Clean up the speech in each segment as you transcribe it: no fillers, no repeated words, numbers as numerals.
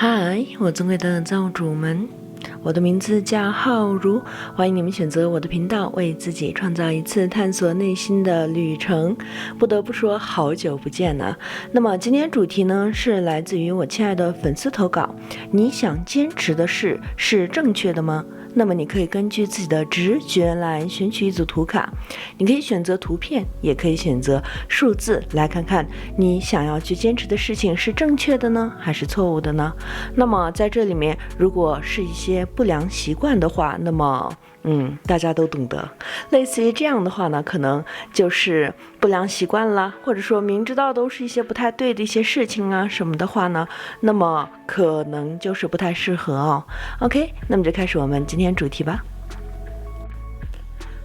嗨，我尊贵的造主们，我的名字叫浩如，欢迎你们选择我的频道，为自己创造一次探索内心的旅程。不得不说，好久不见了。那么今天主题呢，是来自于我亲爱的粉丝投稿。你想坚持的事是正确的吗？那么你可以根据自己的直觉来选取一组图卡，你可以选择图片，也可以选择数字，来看看你想要去坚持的事情是正确的呢，还是错误的呢？那么在这里面，如果是一些不良习惯的话，那么大家都懂得，类似于这样的话呢，可能就是不良习惯啦，或者说明知道都是一些不太对的一些事情啊什么的话呢，那么可能就是不太适合哦。OK， 那么就开始我们今天主题吧。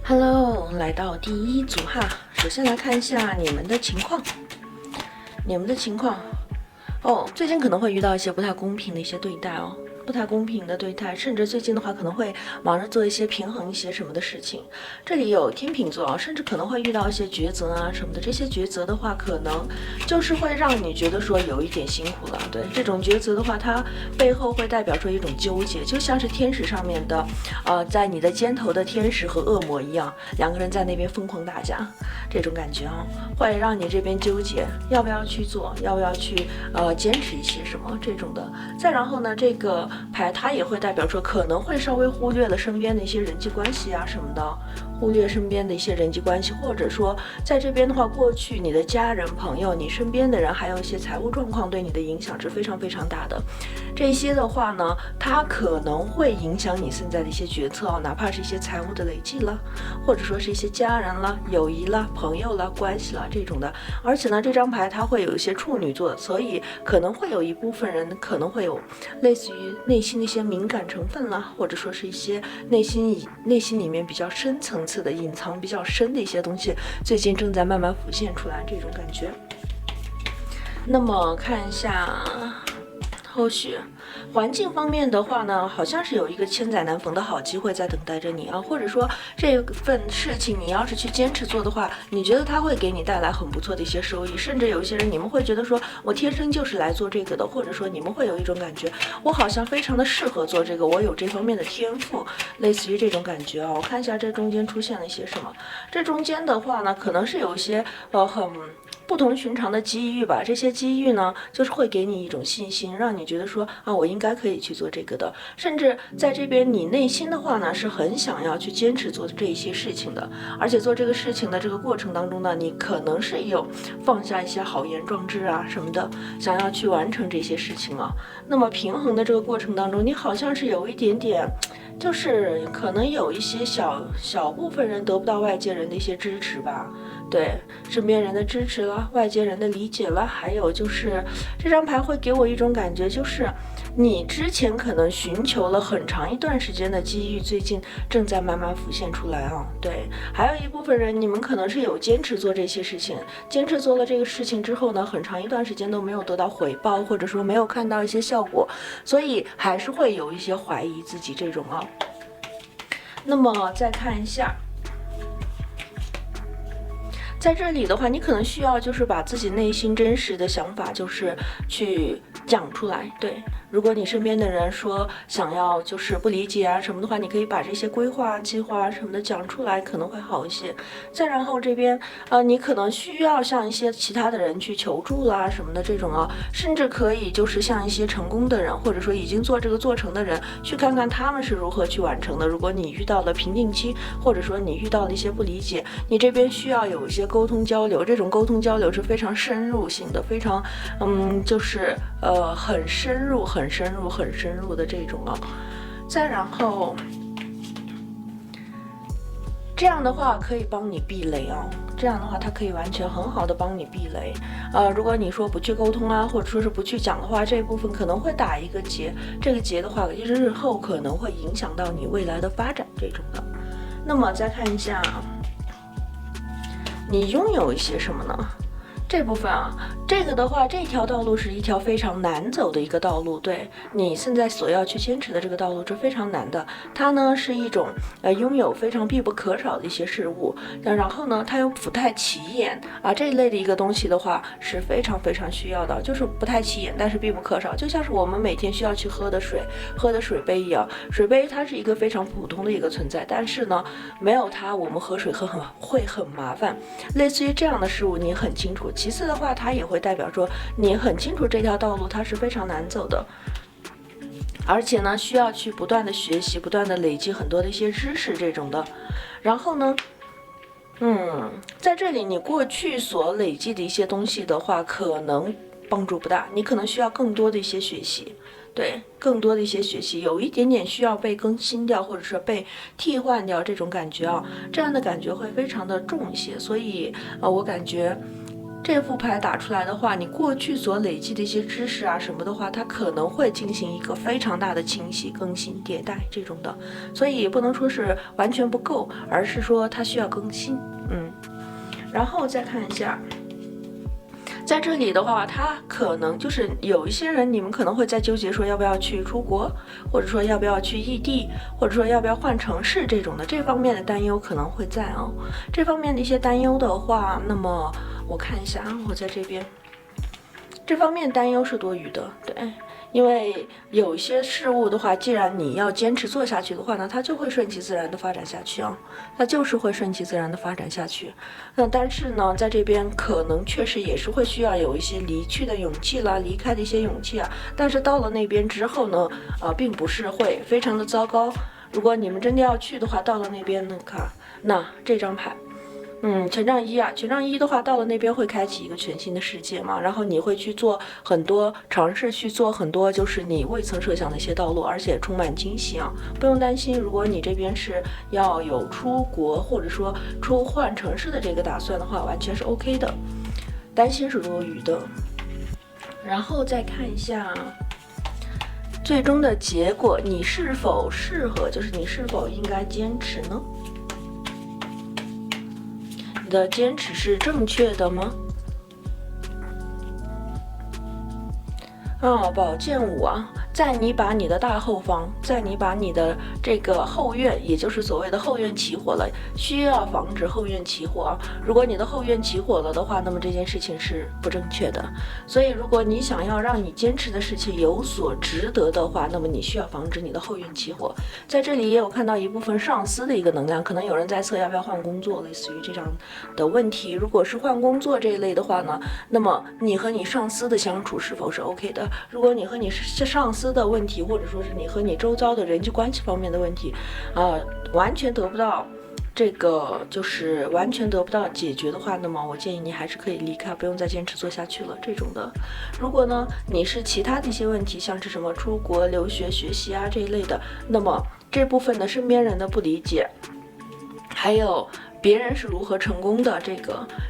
Hello， 来到第一组哈，首先来看一下你们的情况，最近可能会遇到一些不太公平的一些对待哦。不太公平的对待，甚至最近的话可能会忙着做一些平衡一些什么的事情。这里有天秤座啊，甚至可能会遇到一些抉择啊什么的。这些抉择的话，可能就是会让你觉得说有一点辛苦了。对，这种抉择的话，它背后会代表说一种纠结，就像是天使上面的，在你的肩头的天使和恶魔一样，两个人在那边疯狂打架，这种感觉啊，会让你这边纠结要不要去做，要不要去坚持一些什么这种的。再然后呢，这个牌它也会代表说可能会稍微忽略了身边的一些人际关系啊什么的，忽略身边的一些人际关系，或者说在这边的话，过去你的家人朋友你身边的人还有一些财务状况对你的影响是非常非常大的。这些的话呢，它可能会影响你现在的一些决策，哪怕是一些财务的累积了，或者说是一些家人了、友谊了、朋友了、关系了这种的。而且呢，这张牌它会有一些处女座，所以可能会有一部分人可能会有类似于内心的一些敏感成分啦，或者说是一些内心里面比较深层次的隐藏比较深的一些东西，最近正在慢慢浮现出来这种感觉。那么看一下后续环境方面的话呢，好像是有一个千载难逢的好机会在等待着你啊，或者说这份事情你要是去坚持做的话，你觉得它会给你带来很不错的一些收益，甚至有一些人你们会觉得说我天生就是来做这个的，或者说你们会有一种感觉，我好像非常的适合做这个，我有这方面的天赋，类似于这种感觉啊。我看一下这中间出现了一些什么，这中间的话呢，可能是有一些很不同寻常的机遇吧，这些机遇呢，就是会给你一种信心，让你觉得说啊，我应该可以去做这个的。甚至在这边，你内心的话呢，是很想要去坚持做这一些事情的。而且做这个事情的这个过程当中呢，你可能是有放下一些豪言壮志啊什么的，想要去完成这些事情啊。那么平衡的这个过程当中，你好像是有一点点。就是可能有一些小部分人得不到外界人的一些支持吧，对身边人的支持了，外界人的理解了，还有就是这张牌会给我一种感觉，就是你之前可能寻求了很长一段时间的机遇，最近正在慢慢浮现出来啊。对，还有一部分人，你们可能是有坚持做这些事情，坚持做了这个事情之后呢，很长一段时间都没有得到回报，或者说没有看到一些效果，所以还是会有一些怀疑自己这种啊。那么再看一下，在这里的话，你可能需要就是把自己内心真实的想法就是去讲出来。对，如果你身边的人说想要就是不理解啊什么的话，你可以把这些规划计划什么的讲出来，可能会好一些。再然后这边你可能需要向一些其他的人去求助啦什么的这种啊，甚至可以就是向一些成功的人，或者说已经做这个做成的人，去看看他们是如何去完成的。如果你遇到了瓶颈期，或者说你遇到了一些不理解，你这边需要有一些沟通交流，这种沟通交流是非常深入性的，非常就是很深入的这种啊。再然后这样的话可以帮你避雷啊，这样的话它可以完全很好的帮你避雷。如果你说不去沟通啊，或者说是不去讲的话，这一部分可能会打一个结，这个结的话其实日后可能会影响到你未来的发展这种的。那么再看一下你拥有一些什么呢？这部分啊，这个的话，这条道路是一条非常难走的一个道路，对你现在所要去坚持的这个道路是非常难的。它呢是一种拥有非常必不可少的一些事物，然后呢它又不太起眼啊，这一类的一个东西的话是非常非常需要的，就是不太起眼，但是必不可少，就像是我们每天需要去喝的水杯一样。水杯它是一个非常普通的一个存在，但是呢没有它我们喝水会很麻烦，类似于这样的事物你很清楚。其次的话，它也会代表说你很清楚这条道路它是非常难走的，而且呢需要去不断的学习，不断的累积很多的一些知识这种的。然后呢在这里你过去所累积的一些东西的话可能帮助不大，你可能需要更多的一些学习，对，更多的一些学习，有一点点需要被更新掉，或者是被替换掉这种感觉啊，这样的感觉会非常的重一些。所以我感觉这副牌打出来的话，你过去所累积的一些知识啊什么的话，它可能会进行一个非常大的清洗、更新、迭代这种的，所以不能说是完全不够，而是说它需要更新。然后再看一下。在这里的话，他可能就是有一些人，你们可能会在纠结说要不要去出国，或者说要不要去异地，或者说要不要换城市这种的，这方面的担忧可能会在哦。这方面的一些担忧的话，那么我看一下啊，我在这边，这方面担忧是多余的，对。因为有一些事物的话，既然你要坚持做下去的话呢，它就会顺其自然的发展下去啊，它就是会顺其自然的发展下去。但是呢，在这边可能确实也是会需要有一些离去的勇气啦，离开的一些勇气啊。但是到了那边之后呢，并不是会非常的糟糕。如果你们真的要去的话，到了那边呢，看那这张牌。权杖一啊，权杖一的话，到了那边会开启一个全新的世界嘛，然后你会去做很多尝试，去做很多就是你未曾设想的一些道路，而且充满惊喜啊！不用担心，如果你这边是要有出国或者说换城市的这个打算的话，完全是 OK 的，担心是多余的。然后再看一下最终的结果，你是否适合，就是你是否应该坚持呢？你的坚持是正确的吗？宝剑五啊，在你把你的大后方，在你把你的这个后院，也就是所谓的后院起火了，需要防止后院起火啊。如果你的后院起火了的话，那么这件事情是不正确的。所以如果你想要让你坚持的事情有所值得的话，那么你需要防止你的后院起火。在这里也有看到一部分上司的一个能量，可能有人在测要不要换工作，类似于这样的问题。如果是换工作这一类的话呢，那么你和你上司的相处是否是 OK 的？如果你和你上司的问题，或者说是你和你周遭的人际关系方面的问题，完全得不到这个就是完全得不到解决的话，那么我建议你还是可以离开，不用再坚持做下去了这种的。如果呢你是其他的一些问题，像是什么出国留学学习啊这一类的，那么这部分的身边人的不理解，还有别人是如何成功的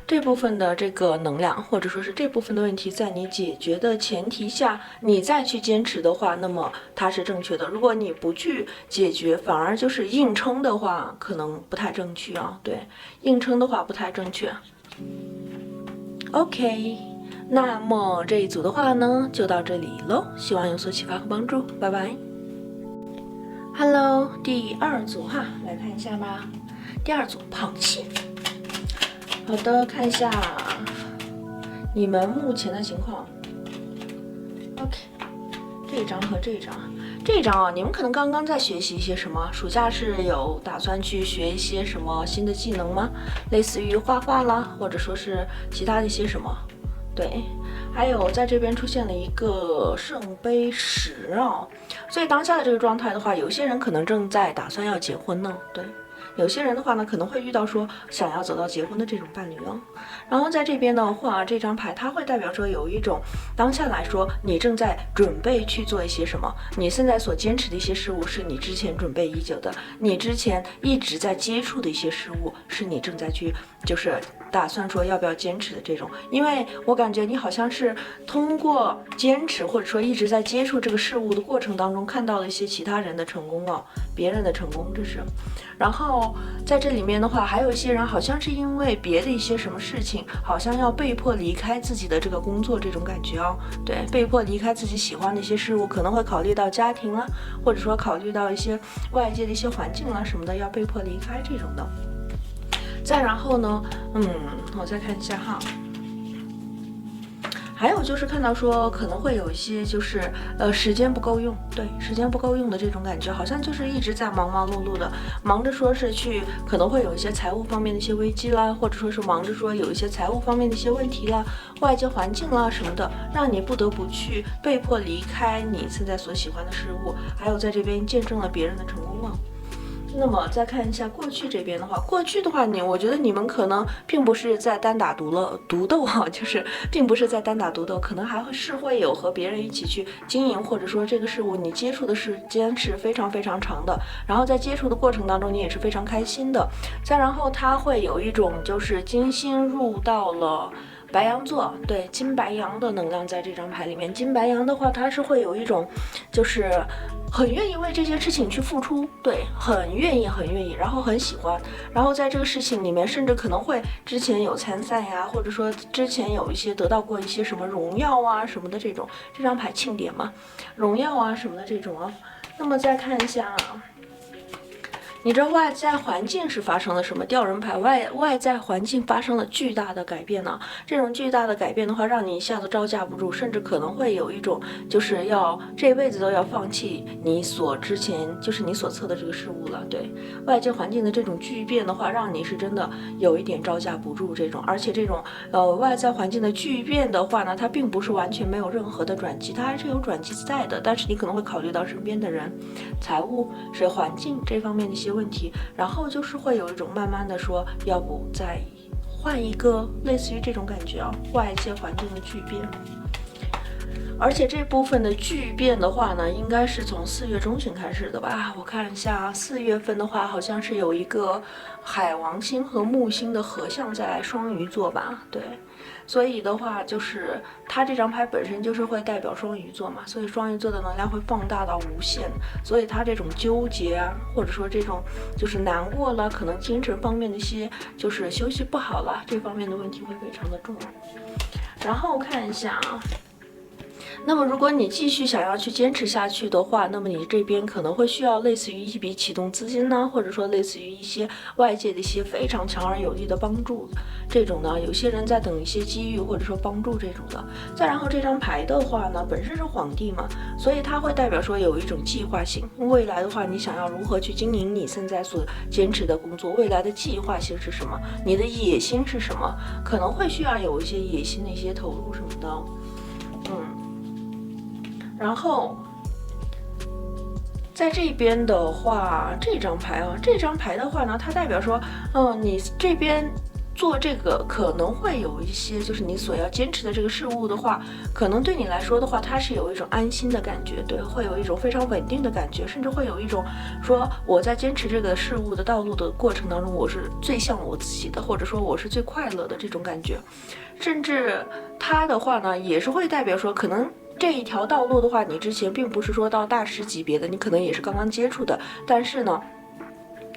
这部分的这个能量，或者说是这部分的问题，在你解决的前提下，你再去坚持的话，那么它是正确的。如果你不去解决，反而就是硬撑的话，可能不太正确啊。对，硬撑的话不太正确。OK， 那么这一组的话呢，就到这里喽，希望有所启发和帮助，拜拜。Hello， 第二组哈，来看一下吧。第二组螃蟹，好的，看一下你们目前的情况。OK， 这张和这张啊，你们可能刚刚在学习一些什么？暑假是有打算去学一些什么新的技能吗？类似于画画啦，或者说是其他的一些什么？对，还有在这边出现了一个圣杯10啊，所以当下的这个状态的话，有些人可能正在打算要结婚呢，对。有些人的话呢，可能会遇到说想要走到结婚的这种伴侣哦。然后在这边的话，这张牌它会代表说有一种当下来说，你正在准备去做一些什么，你现在所坚持的一些事物是你之前准备已久的，你之前一直在接触的一些事物是你正在去就是打算说要不要坚持的这种。因为我感觉你好像是通过坚持或者说一直在接触这个事物的过程当中，看到了一些其他人的成功哦。别人的成功，这是。然后在这里面的话，还有一些人好像是因为别的一些什么事情，好像要被迫离开自己的这个工作，这种感觉哦。对，被迫离开自己喜欢的一些事物，可能会考虑到家庭啦，或者说考虑到一些外界的一些环境啦什么的，要被迫离开这种的。再然后呢，我再看一下哈。还有就是看到说可能会有一些就是时间不够用，对，时间不够用的这种感觉，好像就是一直在忙忙碌碌的，忙着说是去可能会有一些财务方面的一些危机啦，或者说是忙着说有一些财务方面的一些问题啦，外界环境啦什么的，让你不得不去被迫离开你现在所喜欢的事物，还有在这边见证了别人的成功了。那么再看一下过去这边的话，过去的话我觉得你们可能并不是在单打独斗啊，就是并不是在单打独斗，可能还会有和别人一起去经营，或者说这个事物你接触的时间是非常非常长的，然后在接触的过程当中你也是非常开心的。再然后它会有一种就是金星入到了白羊座，对，金白羊的能量在这张牌里面，金白羊的话它是会有一种就是很愿意为这件事情去付出，对，很愿意，然后很喜欢，然后在这个事情里面，甚至可能会之前有参赛呀，或者说之前有一些得到过一些什么荣耀啊什么的这种，这张牌庆典嘛，荣耀啊什么的这种啊。那么再看一下你这外在环境是发生了什么？吊人牌外在环境发生了巨大的改变呢？这种巨大的改变的话，让你一下子招架不住，甚至可能会有一种就是要这辈子都要放弃你之前就是你所测的这个事物了。对，外界环境的这种巨变的话，让你是真的有一点招架不住这种，而且这种外在环境的巨变的话呢，它并不是完全没有任何的转机，它还是有转机在的，但是你可能会考虑到身边的人、财务、环境这方面的一些问题，然后就是会有一种慢慢的说，要不再换一个类似于这种感觉啊，外界环境的巨变。而且这部分的巨变的话呢，应该是从4月中旬开始的吧？我看一下，4月份的话，好像是有一个海王星和木星的合相在双鱼座吧？对。所以的话，就是它这张牌本身就是会代表双鱼座嘛，所以双鱼座的能量会放大到无限，所以它这种纠结啊，或者说这种就是难过了，可能精神方面的一些就是休息不好了，这方面的问题会非常的重。然后看一下啊。那么如果你继续想要去坚持下去的话，那么你这边可能会需要类似于一笔启动资金呢，或者说类似于一些外界的一些非常强而有力的帮助，这种呢，有些人在等一些机遇或者说帮助这种的。再然后这张牌的话呢，本身是皇帝嘛，所以它会代表说有一种计划性，未来的话你想要如何去经营你现在所坚持的工作，未来的计划性是什么，你的野心是什么，可能会需要有一些野心的一些投入什么的。然后在这边的话，这张牌的话呢，它代表说，你这边做这个可能会有一些，就是你所要坚持的这个事物的话，可能对你来说的话，它是有一种安心的感觉，对，会有一种非常稳定的感觉，甚至会有一种说我在坚持这个事物的道路的过程当中，我是最像我自己的，或者说我是最快乐的这种感觉。甚至它的话呢，也是会代表说，可能这一条道路的话，你之前并不是说到大师级别的，你可能也是刚刚接触的，但是呢，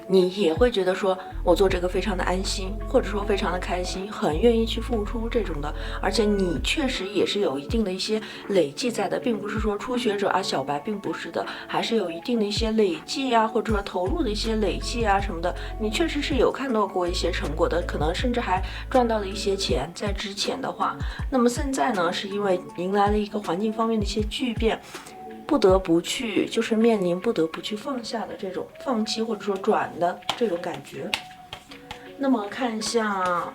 你也会觉得说我做这个非常的安心，或者说非常的开心，很愿意去付出这种的，而且你确实也是有一定的一些累计在的，并不是说初学者啊小白，并不是的，还是有一定的一些累计啊，或者说投入的一些累计啊什么的，你确实是有看到过一些成果的，可能甚至还赚到了一些钱在之前的话。那么现在呢，是因为迎来了一个环境方面的一些巨变，不得不去就是面临不得不去放下的这种放弃或者说转的这种感觉。那么看一下，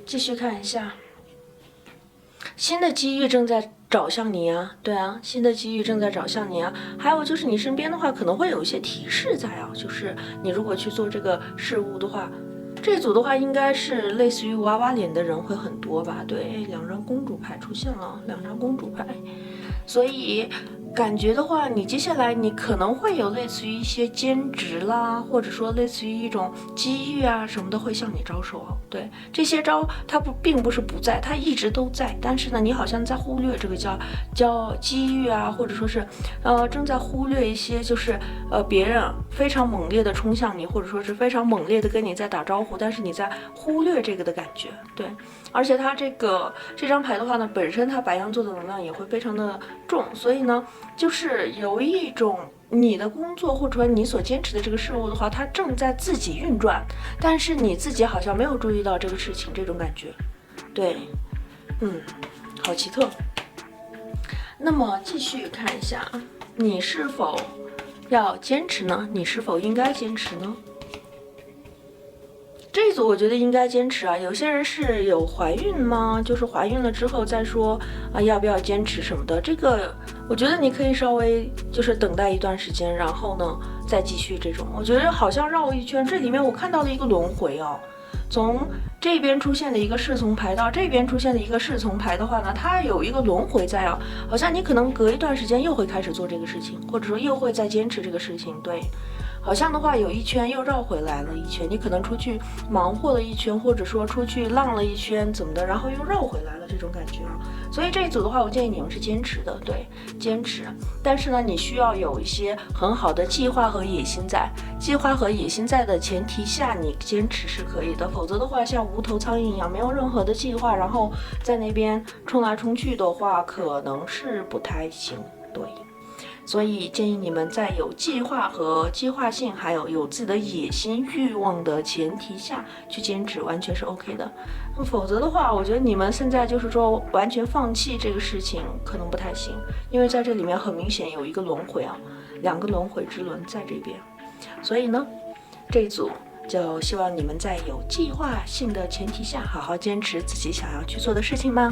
继续看一下，新的机遇正在找向你啊，对啊，新的机遇正在找向你啊。还有就是你身边的话可能会有一些提示在啊，就是你如果去做这个事物的话，这组的话应该是类似于娃娃脸的人会很多吧？对，2张公主牌出现了，2张公主牌。所以感觉的话，你接下来你可能会有类似于一些兼职啦，或者说类似于一种机遇啊什么的会向你招手。对，这些招它并不是不在，它一直都在，但是呢，你好像在忽略这个叫机遇啊，或者说是正在忽略一些就是别人非常猛烈的冲向你，或者说是非常猛烈的跟你在打招呼，但是你在忽略这个的感觉。对，而且它这张牌的话呢，本身它白羊座的能量也会非常的重，所以呢，就是有一种你的工作或者说你所坚持的这个事物的话，它正在自己运转，但是你自己好像没有注意到这个事情，这种感觉。对，好奇特。那么继续看一下，你是否要坚持呢？你是否应该坚持呢？这一组我觉得应该坚持啊。有些人是有怀孕吗？就是怀孕了之后再说啊，要不要坚持什么的。这个我觉得你可以稍微就是等待一段时间，然后呢再继续这种。我觉得好像绕一圈，这里面我看到了一个轮回哦。从这边出现的一个侍从牌到这边出现的一个侍从牌的话呢，它有一个轮回在啊，好像你可能隔一段时间又会开始做这个事情，或者说又会再坚持这个事情。对，好像的话有一圈又绕回来了一圈，你可能出去忙活了一圈，或者说出去浪了一圈怎么的，然后又绕回来了这种感觉啊。所以这一组的话，我建议你们是坚持的，对，坚持。但是呢，你需要有一些很好的计划和野心在，计划和野心在的前提下，你坚持是可以的。否则的话，像无头苍蝇一样，没有任何的计划，然后在那边冲来冲去的话，可能是不太行，对。所以建议你们在有计划和计划性，还有自己的野心欲望的前提下去坚持，完全是 OK 的。否则的话，我觉得你们现在就是说完全放弃这个事情可能不太行，因为在这里面很明显有一个轮回啊，2个轮回之轮在这边。所以呢，这一组就希望你们在有计划性的前提下，好好坚持自己想要去做的事情吧。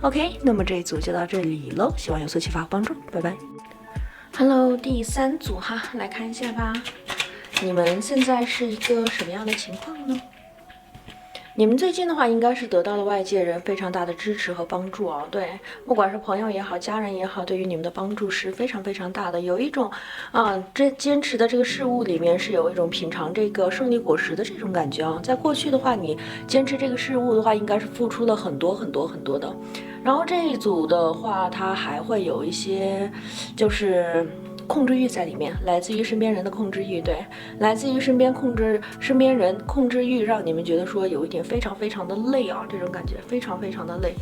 OK， 那么这一组就到这里喽，希望有所启发和帮助，拜拜。Hello， 第3组哈，来看一下吧。你们现在是一个什么样的情况呢？你们最近的话，应该是得到了外界人非常大的支持和帮助啊。对，不管是朋友也好，家人也好，对于你们的帮助是非常非常大的。有一种这坚持的这个事物里面是有一种品尝这个胜利果实的这种感觉啊。在过去的话，你坚持这个事物的话，应该是付出了很多很多很多的。然后这一组的话，它还会有一些就是控制欲在里面，来自于身边人的控制欲，对，来自于身边人控制欲，让你们觉得说有一点非常非常的累啊，这种感觉非常非常的累。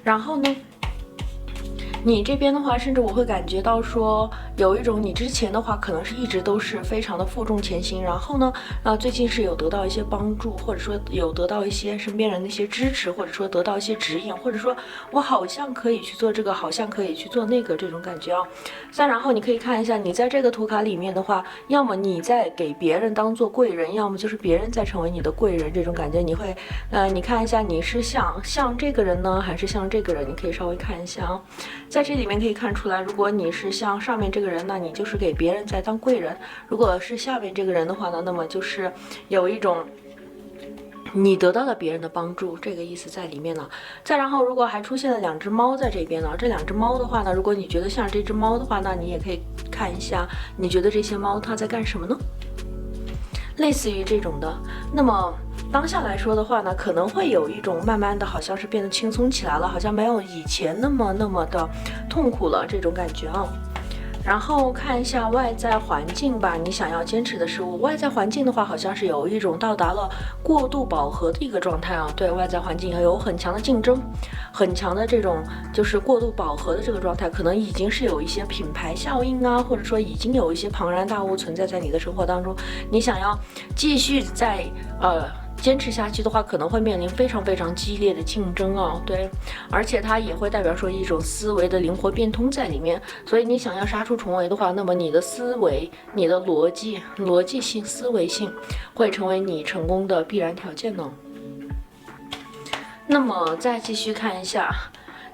然后呢，你这边的话，甚至我会感觉到说，有一种你之前的话，可能是一直都是非常的负重前行，然后呢，最近是有得到一些帮助，或者说有得到一些身边人的一些支持，或者说得到一些指引，或者说我好像可以去做这个，好像可以去做那个这种感觉啊。再然后你可以看一下，你在这个图卡里面的话，要么你在给别人当做贵人，要么就是别人在成为你的贵人，这种感觉你会，你看一下你是像这个人呢，还是像这个人？你可以稍微看一下啊。在这里面可以看出来，如果你是像上面这个人，那你就是给别人在当贵人；如果是下面这个人的话呢，那么就是有一种你得到了别人的帮助，这个意思在里面呢。再然后，如果还出现了2只猫在这边呢，这2只猫的话呢，如果你觉得像这只猫的话，那你也可以看一下，你觉得这些猫它在干什么呢？类似于这种的。那么当下来说的话呢，可能会有一种慢慢的好像是变得轻松起来了，好像没有以前那么的痛苦了这种感觉啊。然后看一下外在环境吧，你想要坚持的事物，外在环境的话，好像是有一种到达了过度饱和的一个状态啊。对外在环境有很强的竞争，很强的这种就是过度饱和的这个状态，可能已经是有一些品牌效应啊，或者说已经有一些庞然大物存在在你的生活当中，你想要继续在坚持下去的话，可能会面临非常非常激烈的竞争啊，对，而且它也会代表说一种思维的灵活变通在里面，所以你想要杀出重围的话，那么你的思维、你的逻辑性、思维性会成为你成功的必然条件呢。那么再继续看一下。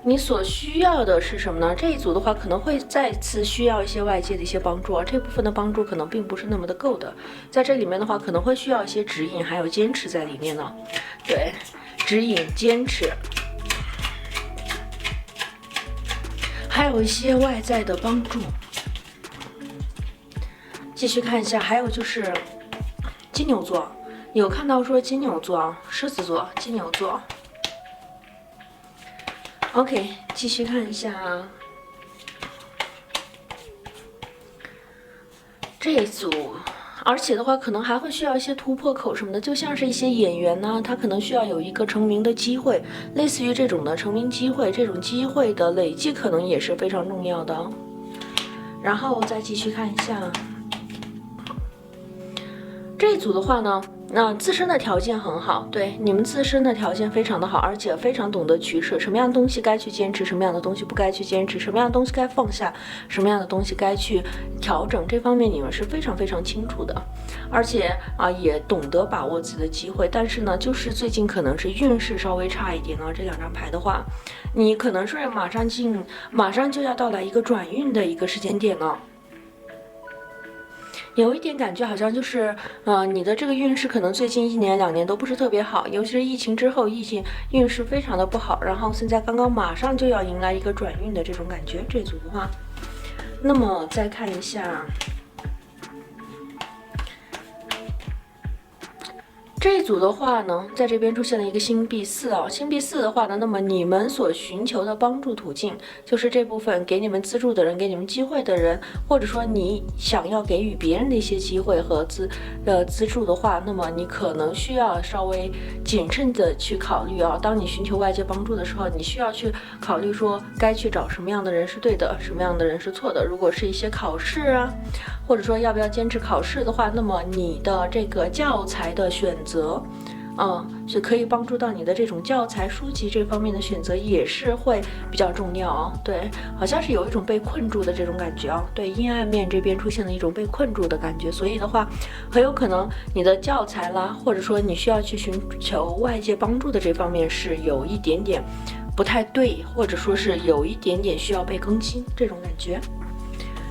你所需要的是什么呢？这一组的话可能会再次需要一些外界的一些帮助啊，这部分的帮助可能并不是那么的够的，在这里面的话可能会需要一些指引，还有坚持在里面呢。对，指引、坚持，还有一些外在的帮助。继续看一下，还有就是金牛座，有看到说金牛座、狮子座、金牛座。OK， 继续看一下这一组。而且的话，可能还会需要一些突破口什么的，就像是一些演员呢，他可能需要有一个成名的机会，类似于这种的成名机会，这种机会的累积可能也是非常重要的。然后再继续看一下这一组的话呢，那自身的条件很好，对你们自身的条件非常的好，而且非常懂得取舍，什么样的东西该去坚持，什么样的东西不该去坚持，什么样的东西该放下，什么样的东西该去调整，这方面你们是非常非常清楚的，而且也懂得把握自己的机会。但是呢，就是最近可能是运势稍微差一点呢，这两张牌的话，你可能是马上就要到来一个转运的一个时间点了。有一点感觉好像就是，你的这个运势可能最近1年2年都不是特别好，尤其是疫情之后，运势非常的不好，然后现在刚刚马上就要迎来一个转运的这种感觉，这组的话。那么再看一下这一组的话呢，在这边出现了一个星币4啊，星币4的话呢，那么你们所寻求的帮助途径，就是这部分给你们资助的人，给你们机会的人，或者说你想要给予别人的一些机会和资助的话，那么你可能需要稍微谨慎的去考虑啊。当你寻求外界帮助的时候，你需要去考虑说该去找什么样的人是对的，什么样的人是错的。如果是一些考试啊，或者说要不要坚持考试的话，那么你的这个教材的选择，是可以帮助到你的这种教材书籍这方面的选择也是会比较重要啊。对，好像是有一种被困住的这种感觉啊。对，阴暗面这边出现了一种被困住的感觉，所以的话，很有可能你的教材啦，或者说你需要去寻求外界帮助的这方面是有一点点不太对，或者说是有一点点需要被更新这种感觉。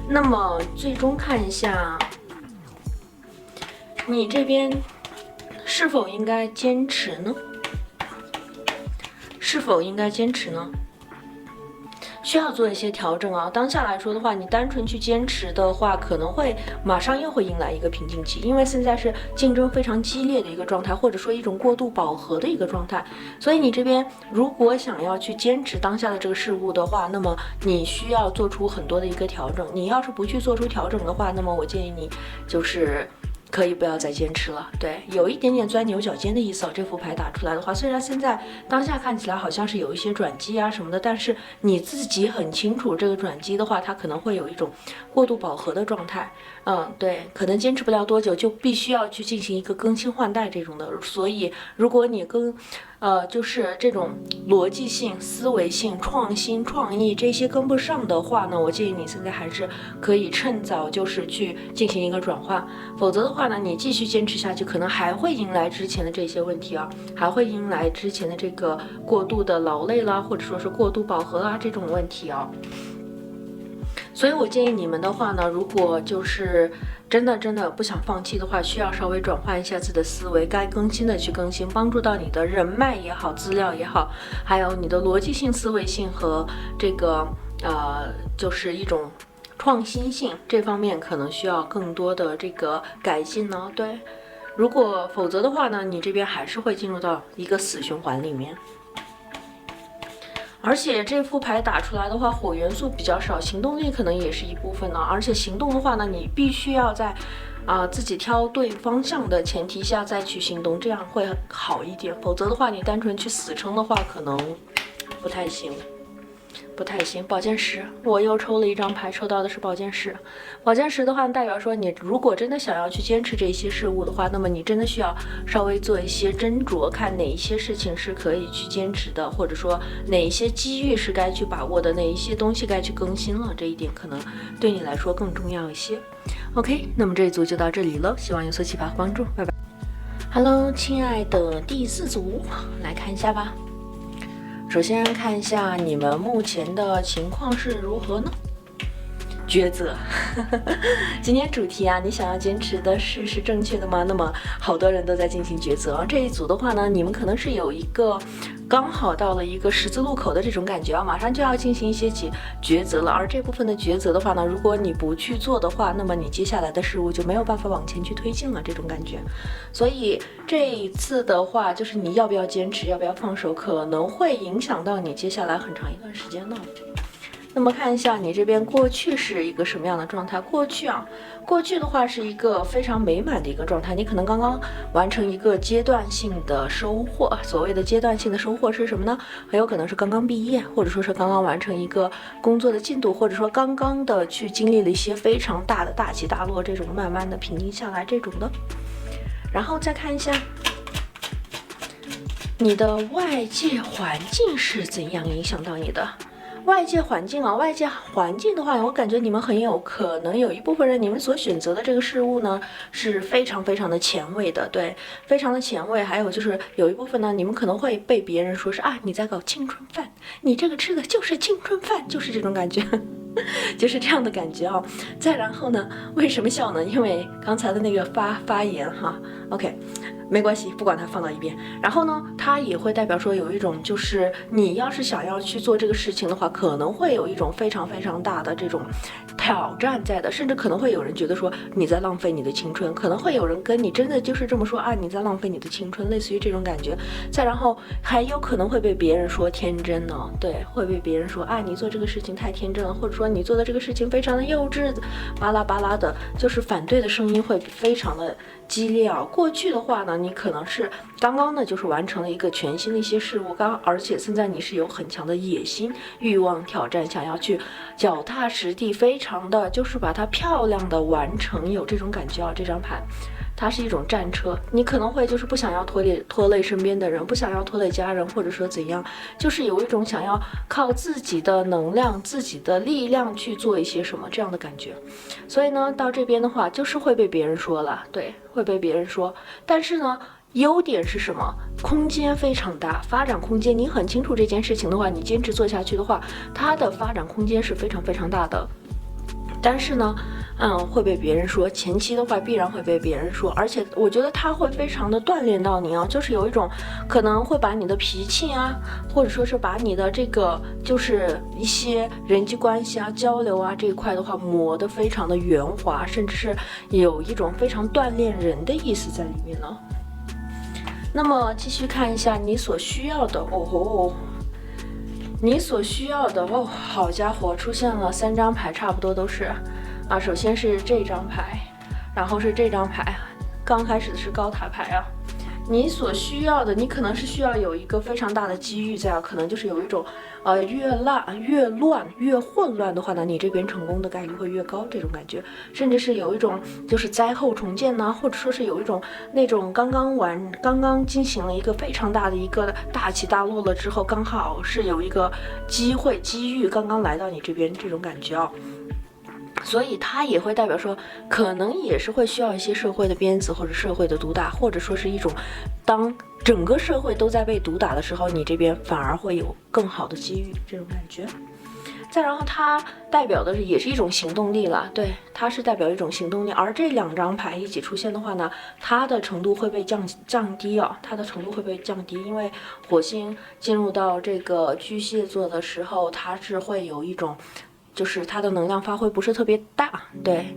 那么最终看一下你这边是否应该坚持呢？是否应该坚持呢？需要做一些调整啊。当下来说的话，你单纯去坚持的话，可能会马上又会迎来一个瓶颈期，因为现在是竞争非常激烈的一个状态，或者说一种过度饱和的一个状态。所以你这边如果想要去坚持当下的这个事物的话，那么你需要做出很多的一个调整。你要是不去做出调整的话，那么我建议你就是可以不要再坚持了。对，有一点点钻牛角尖的意思。这副牌打出来的话，虽然现在当下看起来好像是有一些转机啊什么的，但是你自己很清楚，这个转机的话，它可能会有一种过度饱和的状态。对，可能坚持不了多久，就必须要去进行一个更新换代这种的。所以，如果你就是这种逻辑性、思维性、创新、创意这些跟不上的话呢，我建议你现在还是可以趁早就是去进行一个转化，否则的话呢，你继续坚持下去，可能还会迎来之前的这些问题啊，还会迎来之前的这个过度的劳累啦，或者说是过度饱和啊这种问题啊。所以我建议你们的话呢，如果就是真的不想放弃的话，需要稍微转换一下自己的思维，该更新的去更新，帮助到你的人脉也好，资料也好，还有你的逻辑性、思维性和这个就是一种创新性这方面，可能需要更多的这个改进呢。对，如果否则的话呢，你这边还是会进入到一个死循环里面。而且这副牌打出来的话，火元素比较少，行动力可能也是一部分呢。而且行动的话呢，你必须要在自己挑对方向的前提下再去行动，这样会好一点。否则的话，你单纯去死撑的话，可能不太行。宝剑十，我又抽了一张牌，抽到的是宝剑十。宝剑十的话，代表说你如果真的想要去坚持这些事物的话，那么你真的需要稍微做一些斟酌，看哪一些事情是可以去坚持的，或者说哪一些机遇是该去把握的，哪一些东西该去更新了，这一点可能对你来说更重要一些。OK， 那么这一组就到这里了，希望有所启发和帮助，拜拜。Hello， 亲爱的第4组，来看一下吧。首先看一下你们目前的情况是如何呢？抉择。今天主题啊，你想要坚持的事是正确的吗？那么好多人都在进行抉择。这一组的话呢，你们可能是有一个刚好到了一个十字路口的这种感觉啊，马上就要进行一些抉择了。而这部分的抉择的话呢，如果你不去做的话，那么你接下来的事物就没有办法往前去推进了，这种感觉。所以这一次的话，就是你要不要坚持，要不要放手，可能会影响到你接下来很长一段时间呢。那么看一下你这边过去是一个什么样的状态？过去的话是一个非常美满的一个状态，你可能刚刚完成一个阶段性的收获。所谓的阶段性的收获是什么呢？很有可能是刚刚毕业，或者说是刚刚完成一个工作的进度，或者说刚刚的去经历了一些非常大的大起大落，这种慢慢的平静下来这种的。然后再看一下你的外界环境是怎样影响到你的。外界环境的话，我感觉你们很有可能有一部分人，你们所选择的这个事物呢是非常非常的前卫的，对，非常的前卫。还有就是有一部分呢，你们可能会被别人说是你在搞青春饭，你这个吃的就是青春饭，就是这种感觉。就是这样的感觉啊。再然后呢，为什么笑呢？因为刚才的那个发言哈 ，OK， 没关系，不管它放到一边。然后呢，它也会代表说有一种，就是你要是想要去做这个事情的话，可能会有一种非常非常大的这种挑战在的，甚至可能会有人觉得说你在浪费你的青春，可能会有人跟你真的就是这么说你在浪费你的青春，类似于这种感觉。再然后还有可能会被别人说天真呢，对，会被别人说你做这个事情太天真了，或者说你做的这个事情非常的幼稚，巴拉巴拉的，就是反对的声音会非常的激烈啊。过去的话呢，你可能是刚刚呢就是完成了一个全新的一些事物，而且现在你是有很强的野心、欲望、挑战，想要去脚踏实地，非常的就是把它漂亮的完成，有这种感觉啊。这张牌它是一种战车，你可能会就是不想要拖累身边的人，不想要拖累家人，或者说怎样，就是有一种想要靠自己的能量、自己的力量去做一些什么这样的感觉。所以呢，到这边的话就是会被别人说了，对，会被别人说。但是呢，优点是什么？空间非常大，发展空间，你很清楚这件事情的话，你坚持做下去的话，它的发展空间是非常非常大的。但是呢，会被别人说，前期的话必然会被别人说，而且我觉得他会非常的锻炼到你啊，就是有一种可能会把你的脾气啊，或者说是把你的这个就是一些人际关系啊、交流啊这一块的话磨得非常的圆滑，甚至是有一种非常锻炼人的意思在里面呢。那么继续看一下你所需要的你所需要的好家伙，出现了3张牌，差不多都是首先是这张牌，然后是这张牌，刚开始的是高塔牌啊。你所需要的，你可能是需要有一个非常大的机遇在可能就是有一种越乱越混乱的话呢，你这边成功的概率会越高，这种感觉。甚至是有一种就是灾后重建呢，或者说是有一种那种刚刚进行了一个非常大的一个大起大落了之后，刚好是有一个机遇刚刚来到你这边，这种感觉所以它也会代表说，可能也是会需要一些社会的鞭子，或者社会的毒打，或者说是一种当整个社会都在被毒打的时候，你这边反而会有更好的机遇，这种感觉。再然后它代表的也是一种行动力了，对，它是代表一种行动力。而这2张牌一起出现的话呢，它的程度会被降低它的程度会被降低，因为火星进入到这个巨蟹座的时候，它是会有一种就是它的能量发挥不是特别大，对，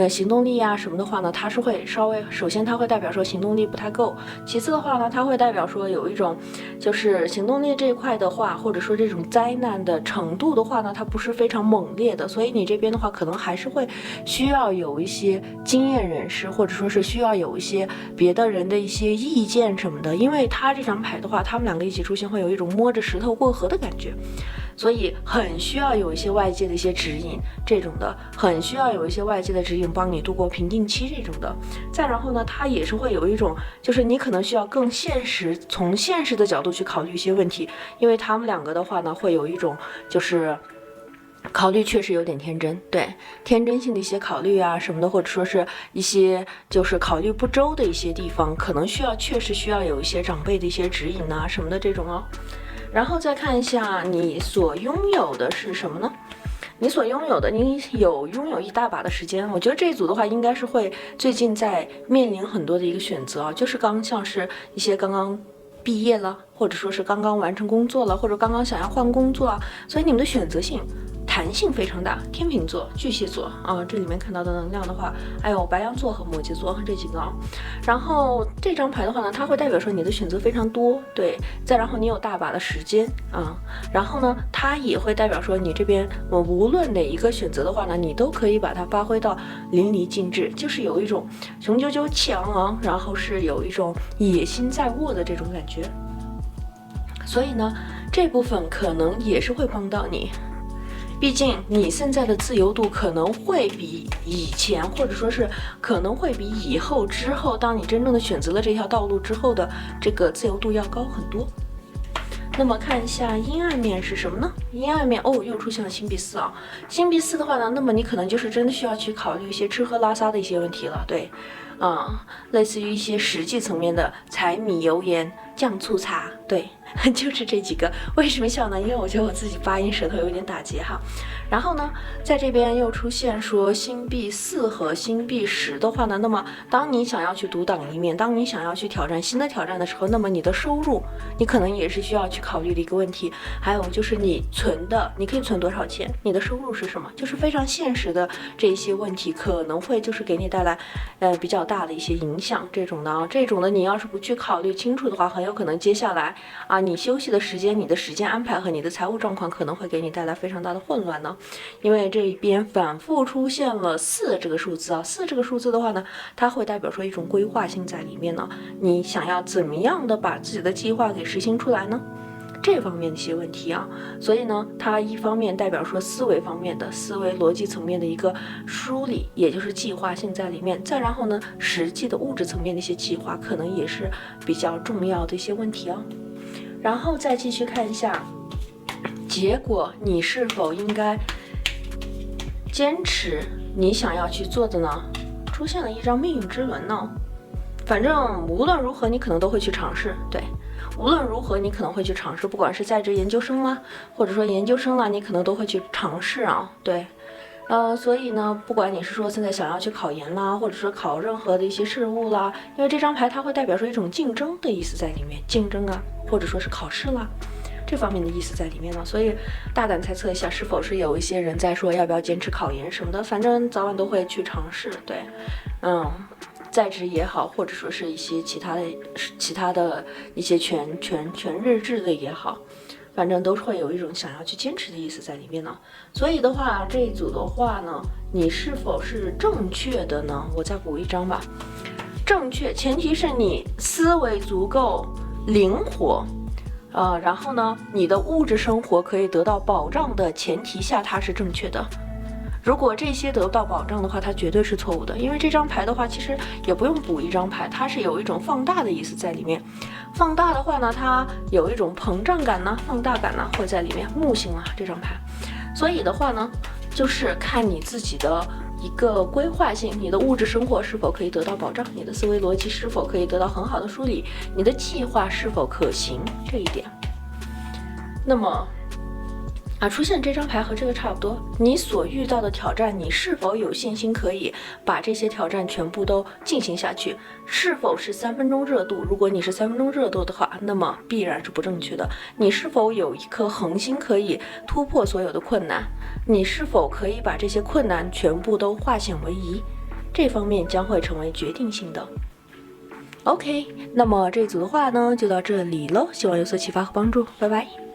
行动力什么的话呢，它是会稍微，首先它会代表说行动力不太够，其次的话呢，它会代表说有一种就是行动力这一块的话，或者说这种灾难的程度的话呢，它不是非常猛烈的，所以你这边的话可能还是会需要有一些经验人士，或者说是需要有一些别的人的一些意见什么的，因为它这张牌的话，他们2个一起出现会有一种摸着石头过河的感觉。所以很需要有一些外界的一些指引，这种的很需要有一些外界的指引帮你度过瓶颈期这种的。再然后呢，它也是会有一种，就是你可能需要更现实，从现实的角度去考虑一些问题，因为他们2个的话呢，会有一种就是考虑确实有点天真，对，天真性的一些考虑什么的，或者说是一些就是考虑不周的一些地方，可能确实需要有一些长辈的一些指引什么的这种然后再看一下你所拥有的是什么呢？你所拥有的，你拥有一大把的时间。我觉得这一组的话，应该是会最近在面临很多的一个选择啊，就是像是一些刚刚毕业了，或者说是刚刚完成工作了，或者刚刚想要换工作啊，所以你们的选择性弹性非常大。天秤座、巨蟹座啊，这里面看到的能量的话，还有白羊座和摩羯座这几个啊。然后这张牌的话呢，它会代表说你的选择非常多，对，再然后你有大把的时间啊，然后呢，它也会代表说你这边无论哪一个选择的话呢，你都可以把它发挥到淋漓尽致，就是有一种雄赳赳气昂昂，然后是有一种野心在握的这种感觉。所以呢，这部分可能也是会帮到你。毕竟你现在的自由度可能会比以前，或者说是可能会比以后之后，当你真正的选择了这条道路之后的这个自由度要高很多。那么看一下阴暗面是什么呢？阴暗面又出现了星币4啊。星币4的话呢，那么你可能就是真的需要去考虑一些吃喝拉撒的一些问题了，对，类似于一些实际层面的柴米油盐酱醋茶，对，就是这几个。为什么笑呢？因为我觉得我自己发音舌头有点打结哈。然后呢，在这边又出现说星币4和星币10的话呢，那么当你想要去独当一面，当你想要去挑战新的挑战的时候，那么你的收入，你可能也是需要去考虑的一个问题。还有就是你可以存多少钱，你的收入是什么，就是非常现实的这一些问题，可能会就是给你带来比较大的一些影响。这种的你要是不去考虑清楚的话，很有可能接下来你休息的时间，你的时间安排和你的财务状况可能会给你带来非常大的混乱呢。因为这一边反复出现了4这个数字啊，4这个数字的话呢，它会代表说一种规划性在里面呢。你想要怎么样的把自己的计划给实行出来呢？这方面的一些问题啊，所以呢，它一方面代表说思维方面的思维逻辑层面的一个梳理，也就是计划性在里面。再然后呢，实际的物质层面的一些计划，可能也是比较重要的一些问题啊。然后再继续看一下，结果你是否应该坚持你想要去做的呢？出现了一张命运之轮呢。反正无论如何，你可能都会去尝试，对，无论如何你可能会去尝试，不管是在职研究生啦，或者说研究生啦，你可能都会去尝试啊，对。所以呢，不管你是说现在想要去考研啦，或者说考任何的一些事物啦，因为这张牌它会代表说一种竞争的意思在里面，竞争啊，或者说是考试啦，这方面的意思在里面呢。所以大胆猜测一下，是否是有一些人在说要不要坚持考研什么的，反正早晚都会去尝试，对，在职也好，或者说是一些其他的一些全日制的也好，反正都是会有一种想要去坚持的意思在里面呢。所以的话，这一组的话呢，你是否是正确的呢？我再补一张吧。正确，前提是你思维足够灵活，然后呢，你的物质生活可以得到保障的前提下，它是正确的。如果这些得不到保障的话，它绝对是错误的。因为这张牌的话，其实也不用补一张牌，它是有一种放大的意思在里面。放大的话呢，它有一种膨胀感呢，放大感呢会在里面。木星啊，这张牌，所以的话呢，就是看你自己的一个规划性，你的物质生活是否可以得到保障，你的思维逻辑是否可以得到很好的梳理，你的计划是否可行，这一点。那么出现这张牌和这个差不多，你所遇到的挑战，你是否有信心可以把这些挑战全部都进行下去？是否是3分钟热度？如果你是3分钟热度的话，那么必然是不正确的。你是否有一颗恒心可以突破所有的困难？你是否可以把这些困难全部都化险为夷？这方面将会成为决定性的。OK， 那么这组的话呢，就到这里喽，希望有所启发和帮助，拜拜。